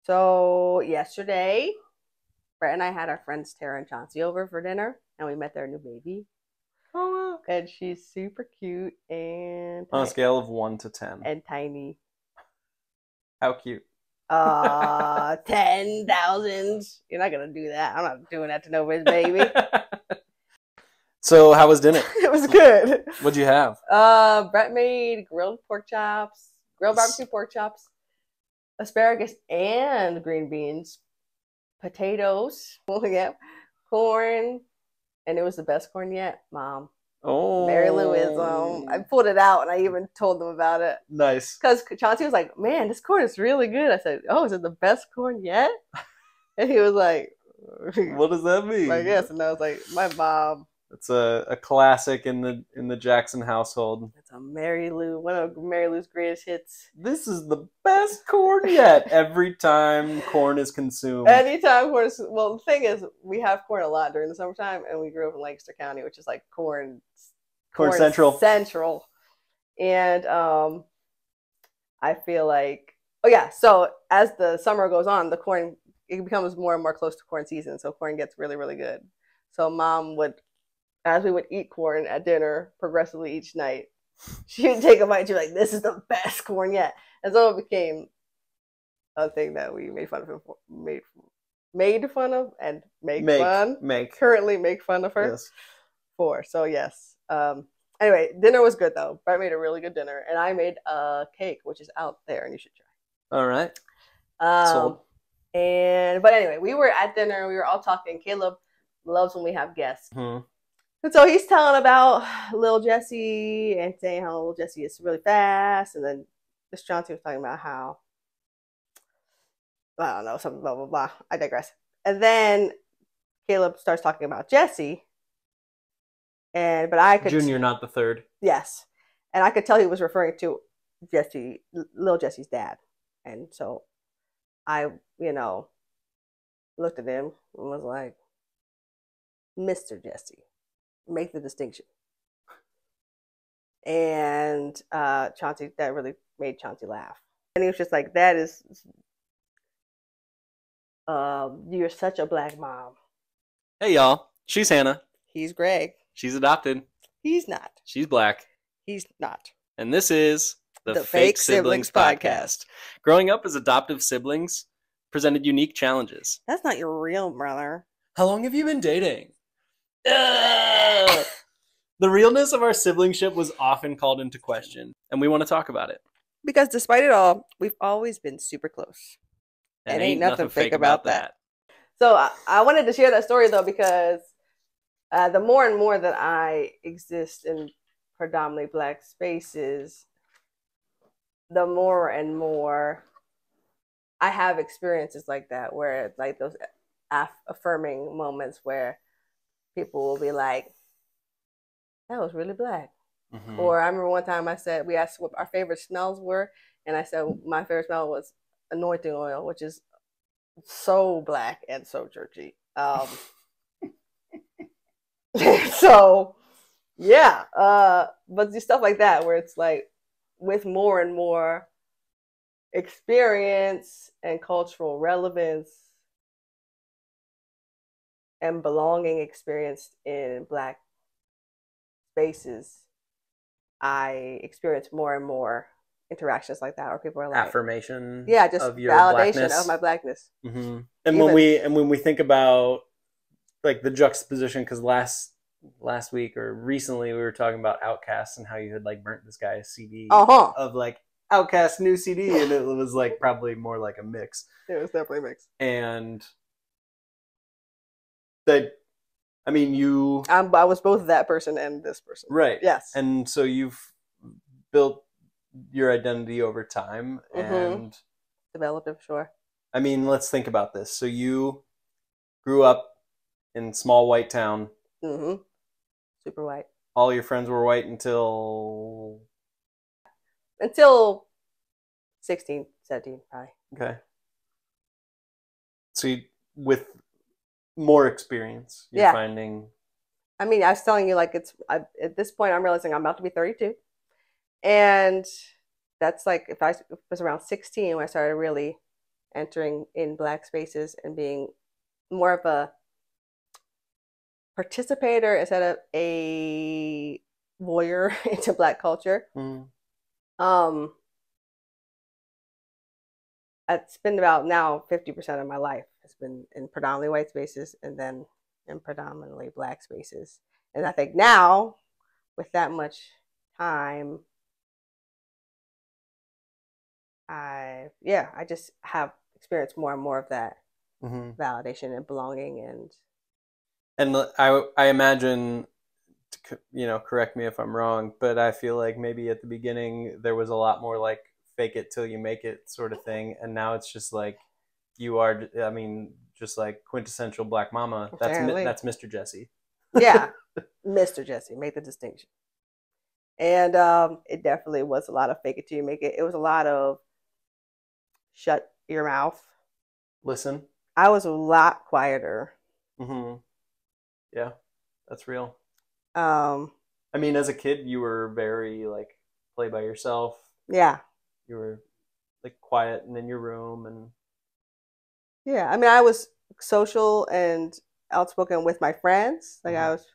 So yesterday, Brett and I had our friends Tara and Chauncey over for dinner, and we met their new baby. Oh, And she's super cute and on a scale of 1 to 10. and tiny. How cute. 10,000. You're not gonna do that. I'm not doing that to nobody's baby. So, how was dinner? It was good. What'd you have? Brett made grilled barbecue pork chops, asparagus and green beans, potatoes, yeah, corn, and it was the best corn yet, Mom. Oh, Mary Lou is I pulled it out and I even told them about it. Nice. Because Chauncey was like, "Man, this corn is really good." I said, "Oh, is it the best corn yet?" And he was like, What does that mean? I guess. And I was like, "My mom." It's a classic in the Jackson household. It's a Mary Lou, one of Mary Lou's greatest hits. This is the best corn yet. Every time corn is consumed. Anytime corn is, well, the thing is, we have corn a lot during the summertime, and we grew up in Lancaster County, which is like corn Central. Central. And I feel like, oh yeah, so as the summer goes on, the corn, it becomes more and more close to corn season, so corn gets really, really good. So Mom would, as we would eat corn at dinner progressively each night, she would take a bite and she'd be like, "This is the best corn yet." And so it became a thing that we made fun of him for, made fun of and currently make fun of her for. So yes. Anyway, dinner was good though. Brett made a really good dinner, and I made a cake, which is out there, and you should try. All right. But anyway, we were at dinner. We were all talking. Caleb loves when we have guests. Mm-hmm. And so he's telling about little Jessie and saying how little Jessie is really fast. And then Miss Chauncey was talking about how, I don't know, something blah, blah, blah. I digress. And then Caleb starts talking about Jessie. But I could... Junior, not the third. Yes. And I could tell he was referring to little Jessie's dad. And so I, looked at him and was like, "Mr. Jessie, make the distinction." And Chauncey, that really made Chauncey laugh. And he was just like, "That is, you're such a black mom." Hey, y'all. She's Hannah. He's Greg. She's adopted. He's not. She's black. He's not. And this is the Fake Siblings Podcast. Growing up as adoptive siblings presented unique challenges. That's not your real brother. How long have you been dating? The realness of our siblingship was often called into question, and we want to talk about it. Because despite it all, we've always been super close. And ain't nothing fake about that. So I wanted to share that story, though, because the more and more that I exist in predominantly black spaces, the more and more I have experiences like that, where it's like those affirming moments where people will be like, "That was really black." Mm-hmm. Or I remember one time we asked what our favorite smells were, and I said my favorite smell was anointing oil, which is so black and so churchy. So yeah, but just stuff like that, where it's like with more and more experience and cultural relevance and belonging experienced in black spaces, I experience more and more interactions like that, where people are like, affirmation, just of your validation blackness. of my blackness. Mm-hmm. And when we think about like the juxtaposition, because last week or recently we were talking about Outkast and how you had like burnt this guy's CD of like Outkast new CD, and it was like probably more like a mix. It was definitely a mix. And that, I mean, I was both that person and this person. Right. Yes. And so you've built your identity over time and developed it, sure. I mean, let's think about this. So you grew up in small white town. Mm-hmm. Super white. All your friends were white until 16, 17, probably. Okay. So with more experience, you're finding... I mean, I was telling you, like, at this point, I'm realizing I'm about to be 32. And that's like, if I was around 16 when I started really entering in Black spaces and being more of a participator instead of a voyeur into Black culture. It's been about now 50% of my life has been in predominantly white spaces and then in predominantly Black spaces. And I think now, with that much time, I just have experienced more and more of that validation and belonging. And I imagine, correct me if I'm wrong, but I feel like maybe at the beginning there was a lot more like fake it till you make it sort of thing, and now it's just like you are. I mean, just like quintessential Black mama. That's Mr. Jesse. Yeah, Mr. Jesse. Make the distinction. And it definitely was a lot of fake it till you make it. It was a lot of shut your mouth. Listen. I was a lot quieter. Yeah, that's real. I mean, as a kid, you were very like play by yourself. Yeah. You were like quiet and in your room and. Yeah, I mean, I was social and outspoken with my friends. Like I was,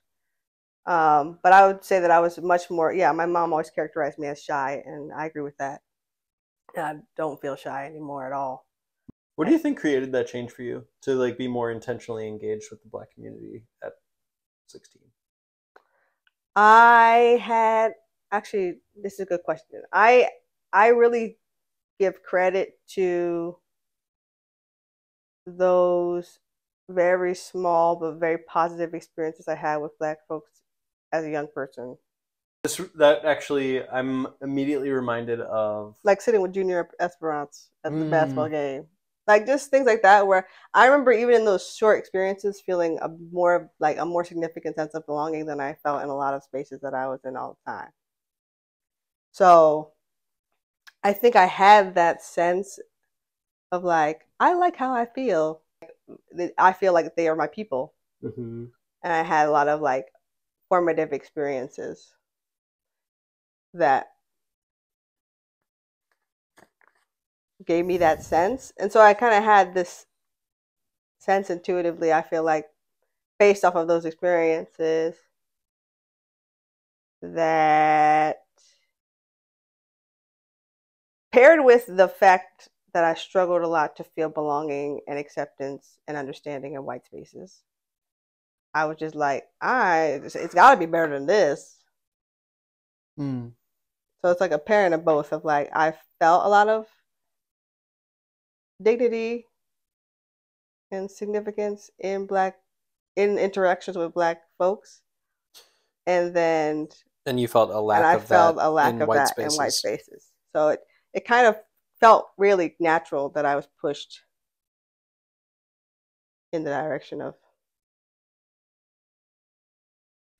but I would say that I was much more. Yeah, my mom always characterized me as shy, and I agree with that. I don't feel shy anymore at all. What do you think created that change for you to like be more intentionally engaged with the Black community at 16? I had actually. This is a good question. I really give credit to those very small but very positive experiences I had with Black folks as a young person. That actually, I'm immediately reminded of like sitting with Junior Esperance at the basketball game, like just things like that. Where I remember even in those short experiences feeling a more significant sense of belonging than I felt in a lot of spaces that I was in all the time. So I think I had that sense of like, I like how I feel. I feel like they are my people. And I had a lot of like formative experiences that gave me that sense. And so I kind of had this sense intuitively, I feel like, based off of those experiences, that paired with the fact that I struggled a lot to feel belonging and acceptance and understanding in white spaces, I was just like, it's got to be better than this. So it's like a pairing of both of like, I felt a lot of dignity and significance in interactions with Black folks. And you felt a lack of that in white spaces. So it kind of felt really natural that I was pushed in the direction of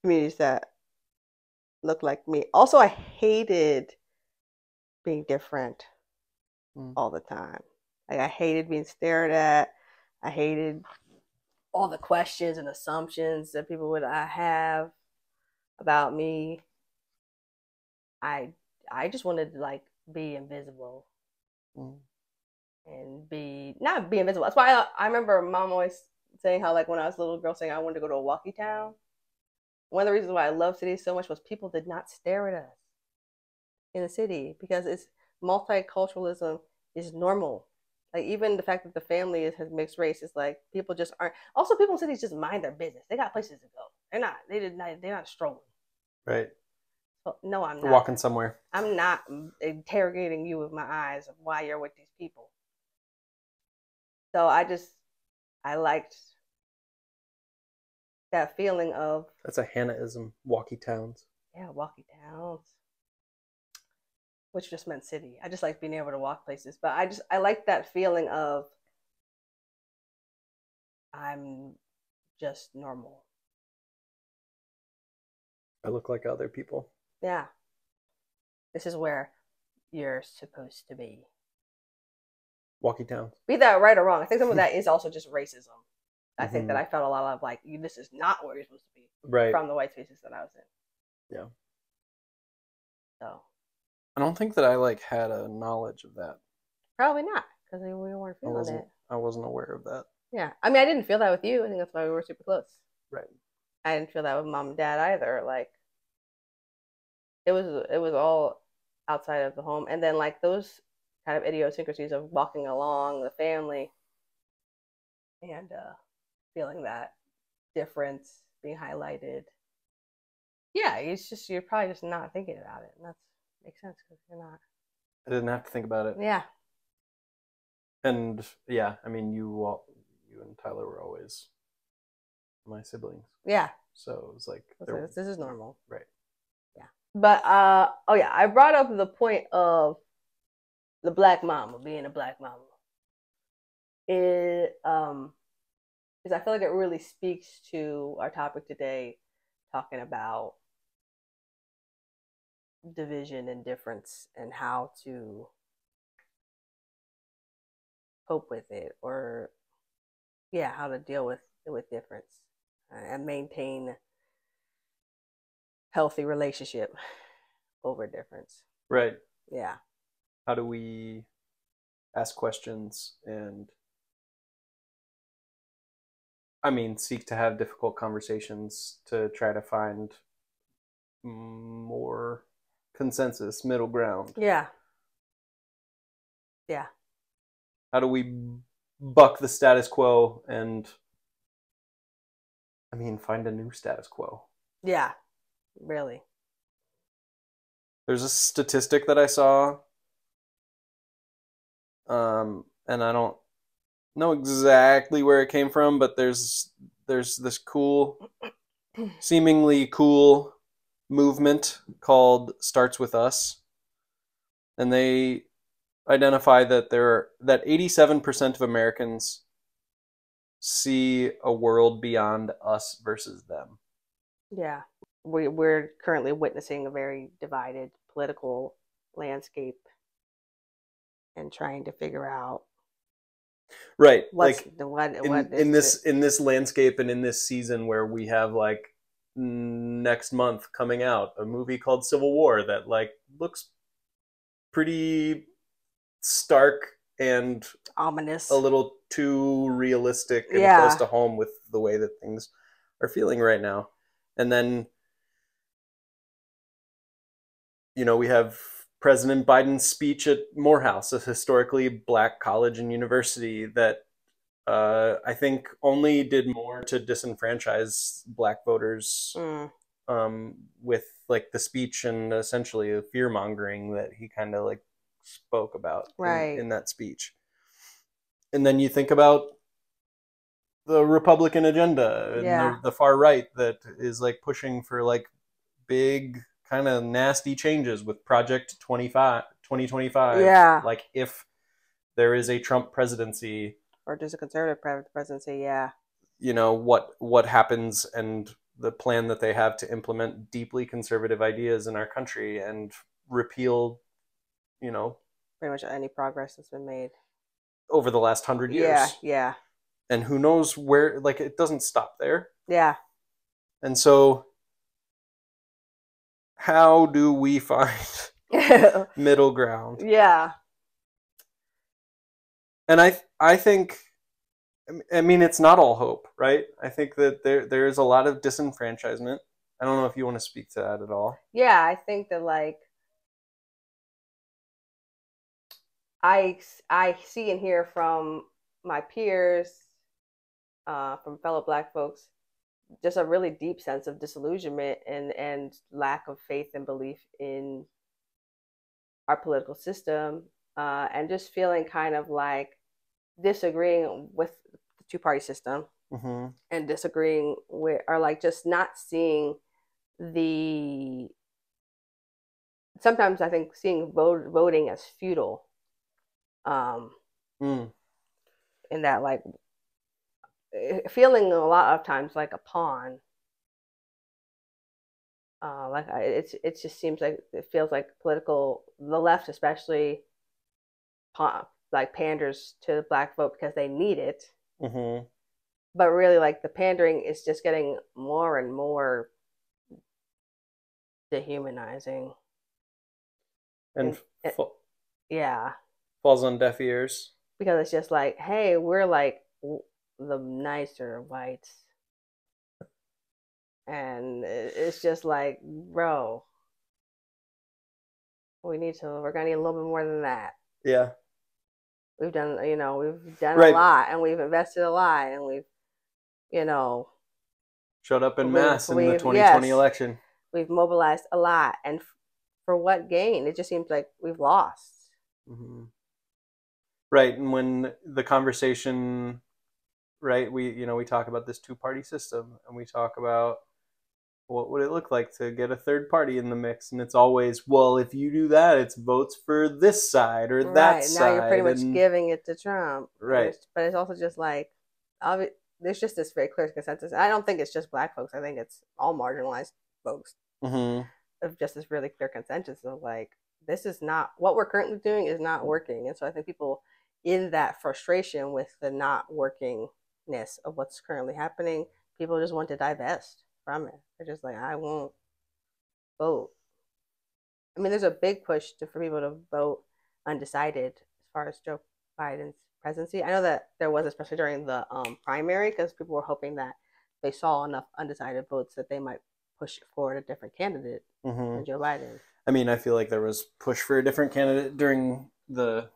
communities that look like me. Also, I hated being different all the time. Like I hated being stared at. I hated all the questions and assumptions that people would have about me. I just wanted to like be invisible and not be invisible. That's why I remember Mom always saying how like when I was a little girl saying I wanted to go to a walkie town. One of the reasons why I love cities so much was people did not stare at us in the city because it's multiculturalism is normal. Like even the fact that the family has mixed race is like people just aren't. Also, people in cities just mind their business. They got places to go. They're not strolling. Right. So, no, I'm not. Walking somewhere. I'm not interrogating you with my eyes of why you're with these people. So I liked that feeling of. That's a Hannah-ism, walkie towns. Yeah, walkie towns. Which just meant city. I just like being able to walk places. But I like that feeling of I'm just normal. I look like other people. Yeah. This is where you're supposed to be. Walkie towns. Be that right or wrong. I think some of that is also just racism. I think that I felt a lot of like, this is not where you're supposed to be. Right. From the white spaces that I was in. Yeah. So. I don't think that I like had a knowledge of that. Probably not. because we weren't feeling it. I wasn't aware of that. Yeah, I mean, I didn't feel that with you. I think that's why we were super close. Right. I didn't feel that with mom and dad either. Like, it was all outside of the home, and then like those kind of idiosyncrasies of walking along the family and feeling that difference being highlighted. Yeah, it's just you're probably just not thinking about it, and that makes sense because you're not. I didn't have to think about it. Yeah. And yeah, I mean, you and Tyler were always my siblings. Yeah. So it was like this is normal. Right. Yeah. But oh yeah, I brought up the point of the black mama being a black mama. It because I feel like it really speaks to our topic today, talking about division and difference and how to cope with it, or yeah, how to deal with difference and maintain healthy relationship over difference. Right. Yeah. How do we ask questions and seek to have difficult conversations to try to find more consensus, middle ground? Yeah. Yeah. How do we buck the status quo and find a new status quo? Yeah. Really. There's a statistic that I saw, and I don't know exactly where it came from, but there's this seemingly cool movement called Starts With Us, and they identify that 87% of Americans see a world beyond us versus them. Yeah. We're currently witnessing a very divided political landscape and trying to figure out right in this landscape and in this season where we have like next month coming out a movie called Civil War that like looks pretty stark and ominous, a little too realistic and close to home with the way that things are feeling right now. And then we have President Biden's speech at Morehouse, a historically black college and university that I think only did more to disenfranchise black voters with like the speech and essentially the fear mongering that he kind of like spoke about in that speech. And then you think about the Republican agenda and the far right that is like pushing for like big kind of nasty changes with Project 2025. Yeah. Like if there is a Trump presidency or just a conservative presidency, yeah. What happens and the plan that they have to implement deeply conservative ideas in our country and repeal, pretty much any progress that's been made over the last 100 years. Yeah. And who knows where, like, it doesn't stop there. Yeah. And so how do we find middle ground? Yeah. And I think, it's not all hope, right? I think that there is a lot of disenfranchisement. I don't know if you want to speak to that at all. Yeah, I think that like I see and hear from my peers, from fellow Black folks, just a really deep sense of disillusionment and lack of faith and belief in our political system, and just feeling kind of like disagreeing with the two-party system, and disagreeing with, or like just not seeing sometimes I think seeing voting as futile, in that like feeling a lot of times like a pawn. It just seems like it feels like the left especially, like panders to the Black vote because they need it. But really, like the pandering is just getting more and more dehumanizing, and yeah, falls on deaf ears. because it's just like, hey, we're like the nicer whites, and it's just like, bro, we're gonna need a little bit more than that. Yeah. We've done a lot, and we've invested a lot, and we've, showed up in mass in the 2020 election. We've mobilized a lot, and for what gain? It just seems like we've lost. Mm-hmm. Right, and when the conversation, right, we talk about this two-party system, and we talk about what would it look like to get a third party in the mix, and it's always, well, if you do that, it's votes for this side or that side. Now you're pretty much giving it to Trump. Right. But it's also just like, there's just this very clear consensus. I don't think it's just Black folks. I think it's all marginalized folks. Mm-hmm. Of just this really clear consensus of like, this is not what we're currently doing is not working. And so I think people, in that frustration with the not workingness of what's currently happening, people just want to divest from it. They're just like, I won't vote. I mean, there's a big push for people to vote undecided as far as Joe Biden's presidency. I know that there was, especially during the primary, because people were hoping that they saw enough undecided votes that they might push forward a different candidate than Joe Biden. I mean, I feel like there was push for a different candidate during the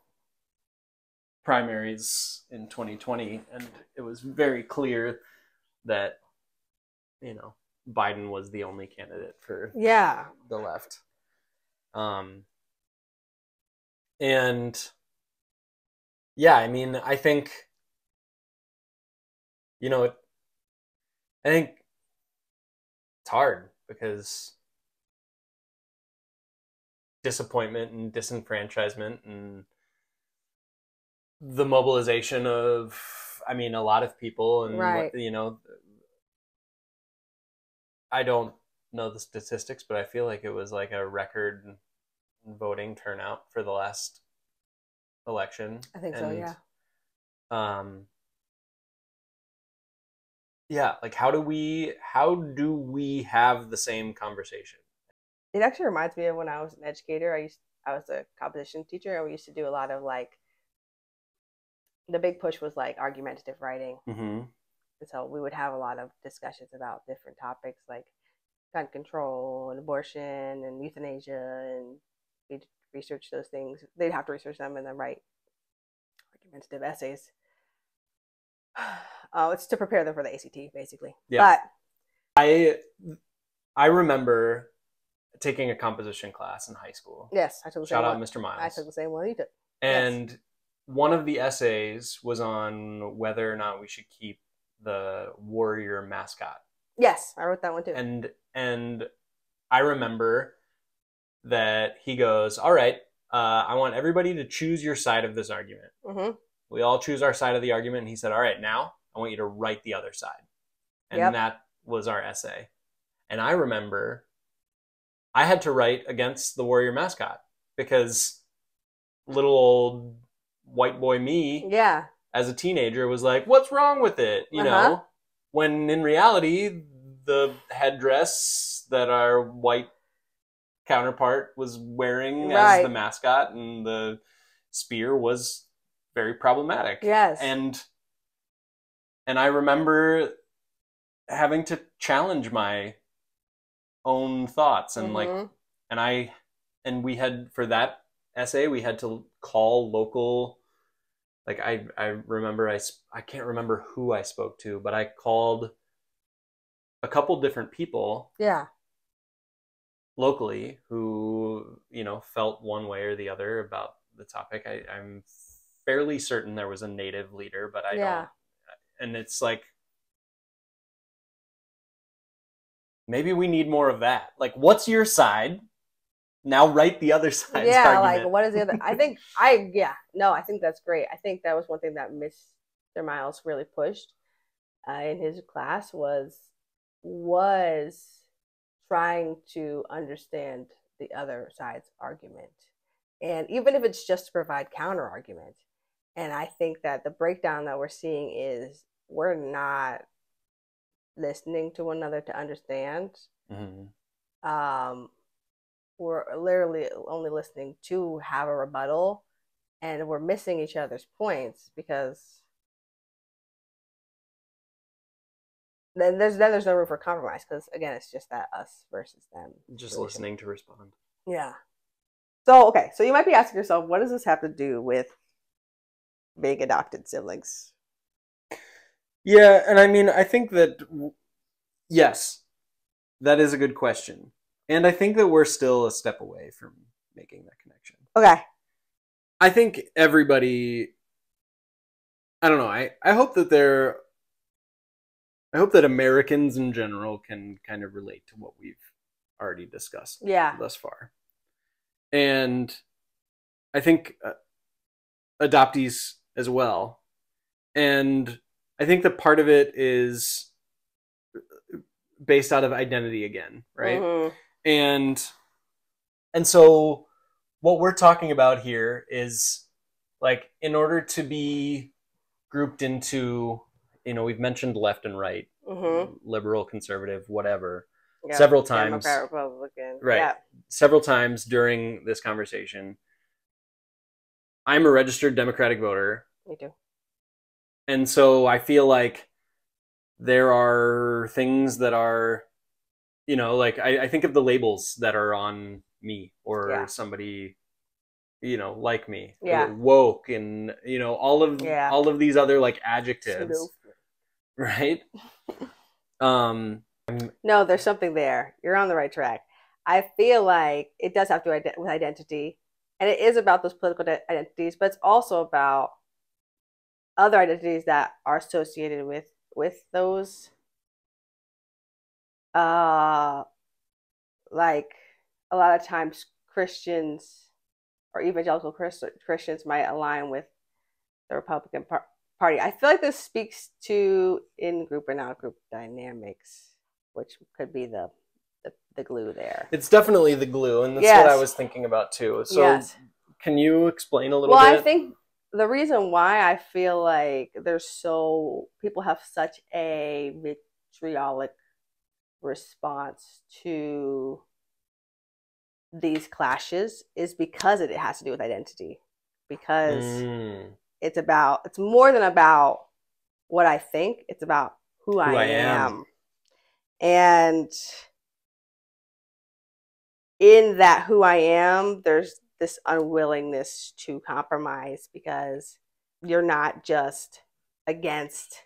primaries in 2020, and it was very clear that, Biden was the only candidate for the left. And yeah, I mean, I think, I think it's hard because disappointment and disenfranchisement and the mobilization of, a lot of people, and right. I don't know the statistics, but I feel like it was like a record voting turnout for the last election. I think so, yeah. Yeah, like how do we have the same conversation? It actually reminds me of when I was an educator. I was a composition teacher, and we used to do a lot of like, the big push was like argumentative writing. Mm-hmm. And so we would have a lot of discussions about different topics like gun control and abortion and euthanasia, and we'd research those things. They'd have to research them and then write argumentative essays. It's to prepare them for the ACT, basically. Yeah. But I remember taking a composition class in high school. Yes, I took the same one. Shout out Mr. Miles. I took the same one you took. And one of the essays was on whether or not we should keep the warrior mascot. Yes, I wrote that one too. And I remember that he goes, all right, I want everybody to choose your side of this argument. Mm-hmm. We all choose our side of the argument. And he said, all right, now I want you to write the other side. And that was our essay. And I remember I had to write against the warrior mascot because little old white boy me as a teenager was like, what's wrong with it? You know, when in reality, the headdress that our white counterpart was wearing as the mascot and the spear was very problematic. Yes. And I remember having to challenge my own thoughts and and we had, for that essay, we had to call local, like I remember I can't remember who I spoke to, but I called a couple different people locally who, felt one way or the other about the topic. I'm fairly certain there was a native leader, but I don't. And it's like, maybe we need more of that. Like, what's your side? Now write the other side's argument. Like, what is the other? I think that's great. I think that was one thing that Mr. Miles really pushed in his class was trying to understand the other side's argument. And even if it's just to provide counter argument. And I think that the breakdown that we're seeing is we're not listening to one another to understand. Mm-hmm. We're literally only listening to have a rebuttal and we're missing each other's points because then there's no room for compromise because again it's just that us versus them. Just listening to respond. Yeah. So okay, so you might be asking yourself, what does this have to do with being adopted siblings? Yeah, and I mean, I think that yes, that is a good question, and I think that we're still a step away from making that connection. Okay. I think everybody. I don't know. I hope that I hope that Americans in general can kind of relate to what we've already discussed thus far. And I think adoptees as well. And I think that part of it is based out of identity again, right? Mm-hmm. And so what we're talking about here is like in order to be grouped into, we've mentioned left and right, mm-hmm. liberal, conservative, whatever, several times. Democrat, Republican. Right. Yeah. Several times during this conversation. I'm a registered Democratic voter. Me too. And so I feel like there are things that are, like I think of the labels that are on me or somebody, like me, woke and, all of these other like adjectives, right? No, there's something there. You're on the right track. I feel like it does have to do with identity, and it is about those political identities, but it's also about other identities that are associated with those. Like a lot of times Christians or evangelical Christians might align with the Republican Party. I feel like this speaks to in-group and out-group dynamics, which could be the glue there. It's definitely the glue, and that's what I was thinking about too. So can you explain a little bit? Well, I think the reason why I feel like people have such a vitriolic response to these clashes is because it has to do with identity. Because it's more than about what I think, it's about who I am. And in that who I am, there's this unwillingness to compromise because you're not just against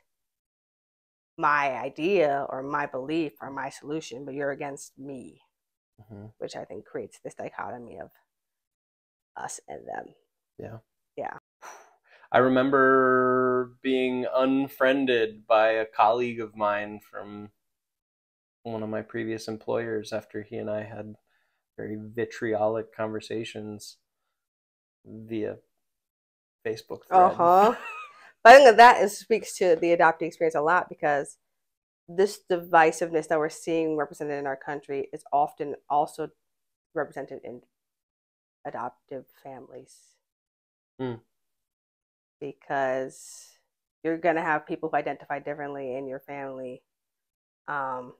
my idea or my belief or my solution, but you're against me, mm-hmm. which I think creates this dichotomy of us and them. Yeah. Yeah. I remember being unfriended by a colleague of mine from one of my previous employers after he and I had very vitriolic conversations via Facebook thread. Uh-huh. But I think that speaks to the adoptee experience a lot because this divisiveness that we're seeing represented in our country is often also represented in adoptive families. Because you're going to have people who identify differently in your family, and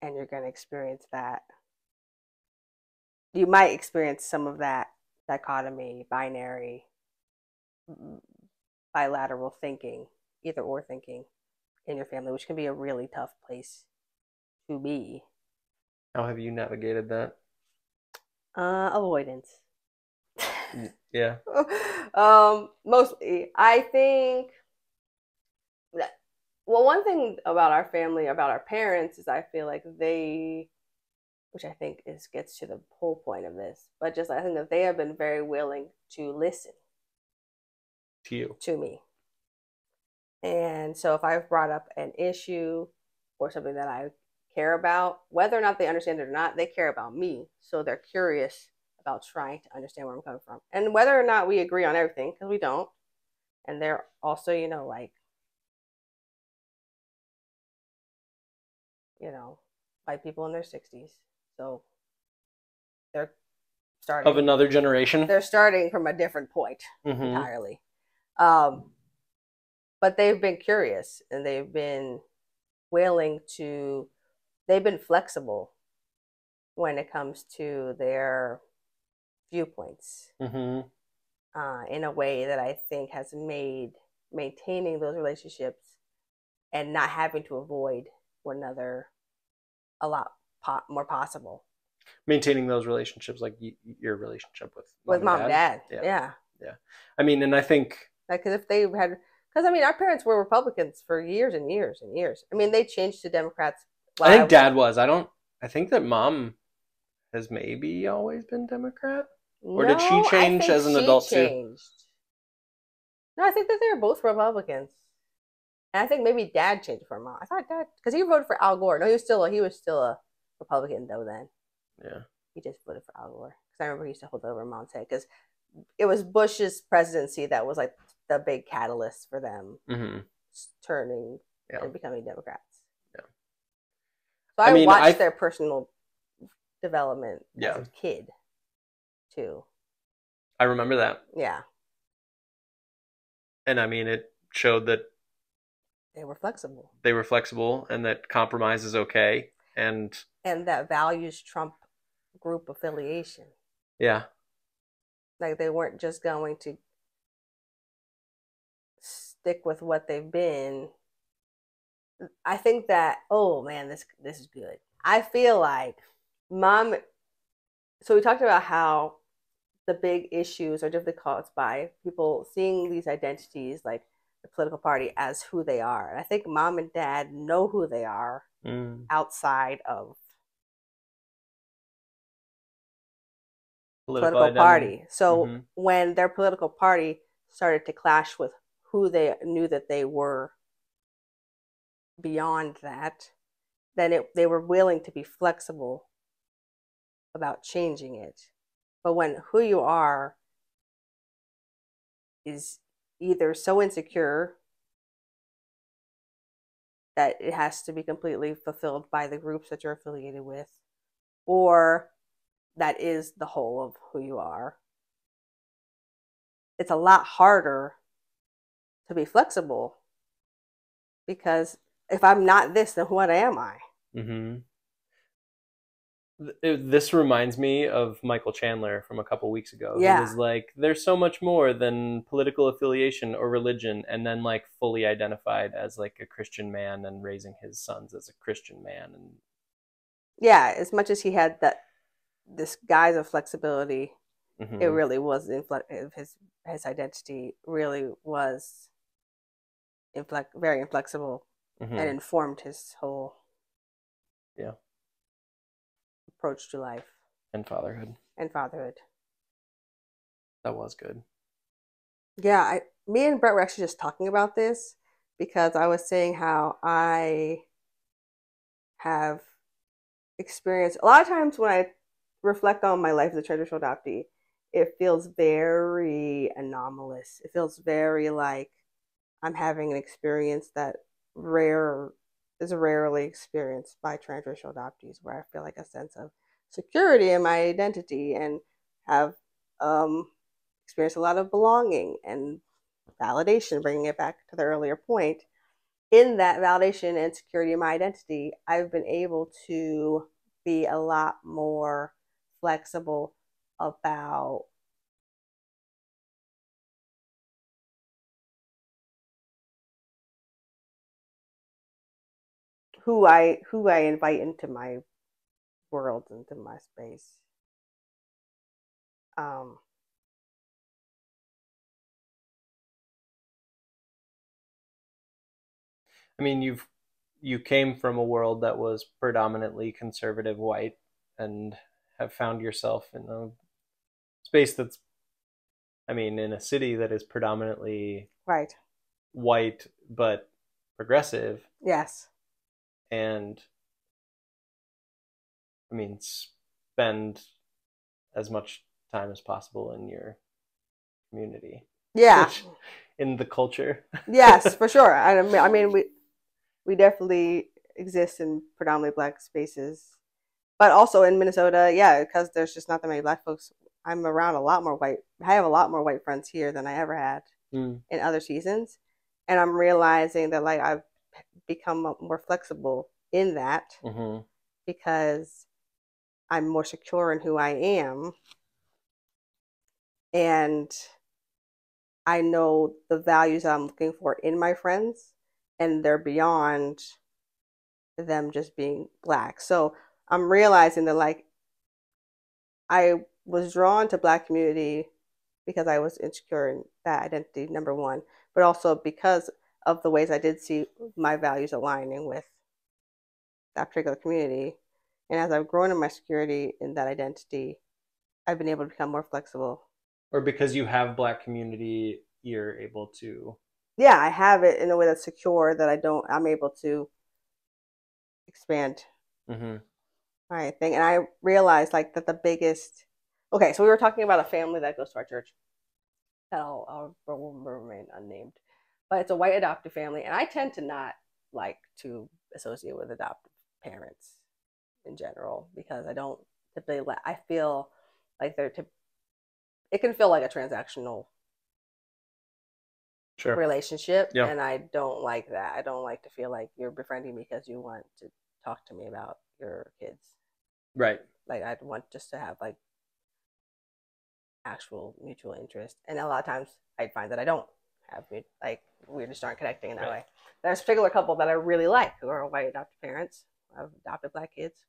you're going to experience that. You might experience some of that dichotomy, binary, bilateral thinking, either or thinking in your family, which can be a really tough place to be. How have you navigated that? Avoidance. Yeah. Mostly, I think that, well, one thing about our family, about our parents, is I feel like which I think gets to the whole point of this, but just I think that they have been very willing to listen to me. And so if I've brought up an issue or something that I care about, whether or not they understand it or not, they care about me. So they're curious about trying to understand where I'm coming from. And whether or not we agree on everything, because we don't. And they're also, white people in their 60s. So they're starting. Of another generation? They're starting from a different point entirely. But they've been curious and they've been they've been flexible when it comes to their viewpoints. Mm-hmm. in a way that I think has made maintaining those relationships and not having to avoid one another a lot more possible. Maintaining those relationships, like your relationship with mom and dad. Yeah. I mean, and I think because if they had, because I mean, our parents were Republicans for years and years and years. I mean, they changed to Democrats. I think dad was. I think that mom has maybe always been Democrat, or did she change as an adult too? No, I think that they were both Republicans. And I think maybe dad changed for mom. I thought dad, because he voted for Al Gore. No, he was still a Republican though then. Yeah. He just voted for Al Gore. Because I remember he used to hold over mom's head. Because it was Bush's presidency that was like the big catalyst for them turning and becoming Democrats. Yeah. So I watched their personal development as a kid too. I remember that. Yeah. And I mean, it showed that they were flexible. And that compromise is okay. And that values trump group affiliation. Yeah. Like they weren't just going to stick with what they've been. I think that, oh man, this is good. I feel like mom. So we talked about how the big issues are differently caused by people seeing these identities, like the political party, as who they are. And I think mom and dad know who they are outside of political party. So when their political party started to clash with who they knew that they were beyond that, then they were willing to be flexible about changing it. But when who you are is either so insecure that it has to be completely fulfilled by the groups that you're affiliated with, or that is the whole of who you are, it's a lot harder to be flexible, because if I'm not this, then what am I? This reminds me of Michael Chandler from a couple weeks ago. Yeah. He was like, there's so much more than political affiliation or religion, and then like fully identified as like a Christian man and raising his sons as a Christian man. And yeah, as much as he had this guise of flexibility, it really was his identity really was very inflexible and informed his whole approach to life and fatherhood. That was good. Yeah, me and Brett were actually just talking about this, because I was saying how I have experienced a lot of times when I reflect on my life as a transracial adoptee, it feels very anomalous. It feels very like I'm having an experience that is rarely experienced by transracial adoptees, where I feel like a sense of security in my identity and have experienced a lot of belonging and validation, bringing it back to the earlier point. In that validation and security in my identity, I've been able to be a lot more flexible about who I invite into my world, into my space. I mean, you came from a world that was predominantly conservative white and have found yourself in a space that's, I mean, in a city that is predominantly white but progressive. Yes. And I mean, spend as much time as possible in your community. Yeah. In the culture. Yes, for sure. I mean, we definitely exist in predominantly Black spaces, but also in Minnesota, yeah, because there's just not that many Black folks. I'm around a lot more white. I have a lot more white friends here than I ever had in other seasons, and I'm realizing that like I've become more flexible in that because I'm more secure in who I am, and I know the values that I'm looking for in my friends, and they're beyond them just being Black. So I'm realizing that, like, I was drawn to Black community because I was insecure in that identity, number one, but also because of the ways I did see my values aligning with that particular community. And as I've grown in my security in that identity, I've been able to become more flexible. Or because you have Black community, you're able to. Yeah, I have it in a way that's secure that I'm able to expand my thing. And I realized, like, that the biggest, okay, so we were talking about a family that goes to our church that I'll remain unnamed, but it's a white adoptive family. And I tend to not like to associate with adoptive parents in general because I don't typically, I feel like it can feel like a transactional relationship. Yeah. And I don't like that. I don't like to feel like you're befriending me because you want to talk to me about your kids. Right. Like, I'd want just to have, like, actual mutual interest. And a lot of times I find that I don't have, like, we just aren't connecting in that way. There's a particular couple that I really like who are white adoptive parents of adopted Black kids.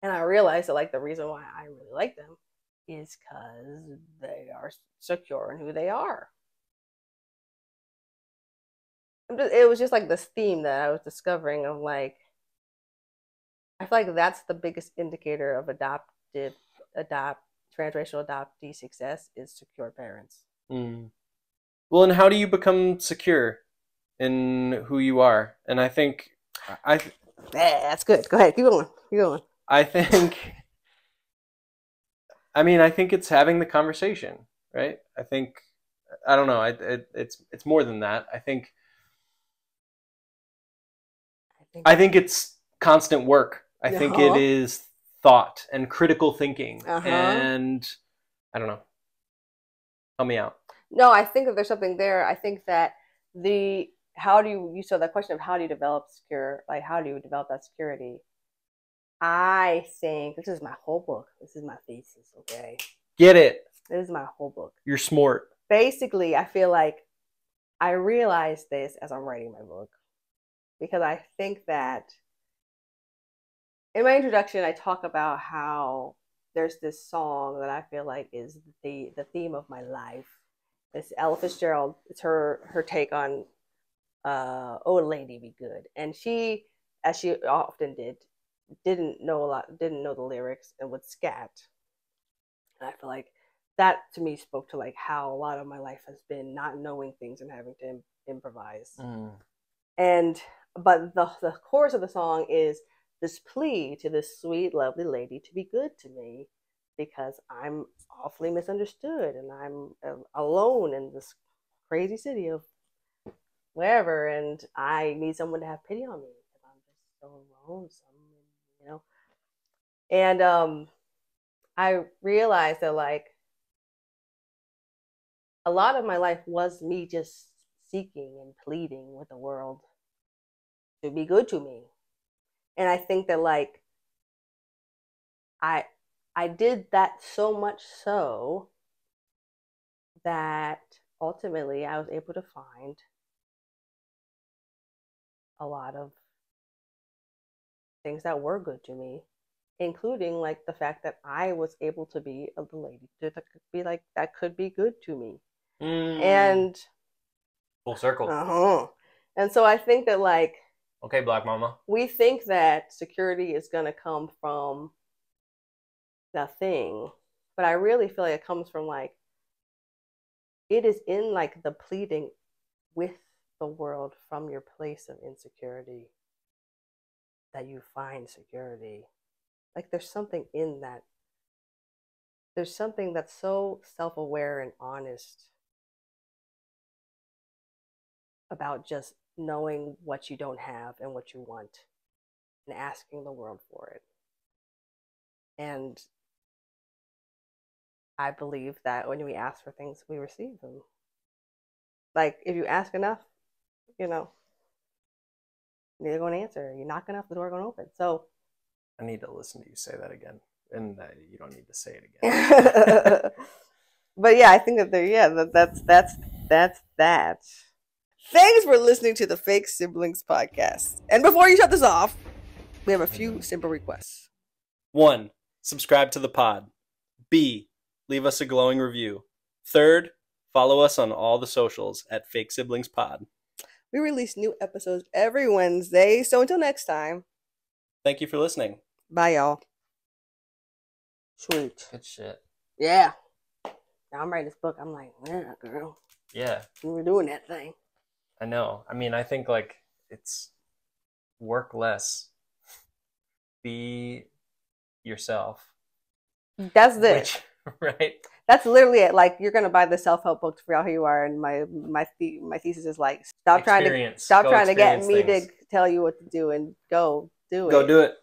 And I realized that, like, the reason why I really like them is because they are secure in who they are. It was just like this theme that I was discovering of, like, I feel like that's the biggest indicator of transracial adoptee success is secure parents. Well, and how do you become secure in who you are? And I think that's good. Go ahead, keep going. I think it's having the conversation, right? I don't know. It's more than that. I think it's constant work. I think it is thought and critical thinking, and I don't know. Help me out. No, I think that there's something there. I think that you saw that question of how do you develop how do you develop that security? I think this is my whole book. This is my thesis, okay? Get it. This is my whole book. You're smart. Basically, I feel like I realized this as I'm writing my book because I think that in my introduction, I talk about how there's this song that I feel like is the theme of my life. It's Ella Fitzgerald. It's her take on "Oh Lady Be Good," and she, as she often didn't know the lyrics and would scat. And I feel like that to me spoke to, like, how a lot of my life has been not knowing things and having to improvise. But the chorus of the song is this plea to this sweet, lovely lady to be good to me because I'm awfully misunderstood and I'm alone in this crazy city of wherever, and I need someone to have pity on me because I'm just so lonesome, And I realized that, like, a lot of my life was me just seeking and pleading with the world to be good to me. And I think that, like, I did that so much so that ultimately I was able to find a lot of things that were good to me, including, like, the fact that I was able to be a lady that could be good to me. And full circle. And so I think that, like, okay, Black mama, we think that security is going to come from that thing, but I really feel like it comes from, like, it is in, like, the pleading with the world from your place of insecurity that you find security. Like, there's something in that. There's something that's so self-aware and honest about just knowing what you don't have and what you want and asking the world for it. And I believe that when we ask for things, we receive them. Like, if you ask enough, they're going to answer. You knock enough, the door going to open. So I need to listen to you say that again. And you don't need to say it again. But yeah, I think that that's that. Thanks for listening to the Fake Siblings podcast. And before you shut this off, we have a few simple requests. 1, subscribe to the pod. B, leave us a glowing review. 3rd, follow us on all the socials at Fake Siblings Pod. We release new episodes every Wednesday, so until next time. Thank you for listening. Bye, y'all. Sweet. Good shit. Yeah. Now I'm writing this book. I'm like, yeah, girl. Yeah. We were doing that thing. I know. I mean, I think like it's work less. Be yourself. That's it. Right? That's literally it. Like, you're gonna buy the self-help book to figure out who you are, and my thesis is like, stop trying to get me to tell you what to do, and go do it. Go do it.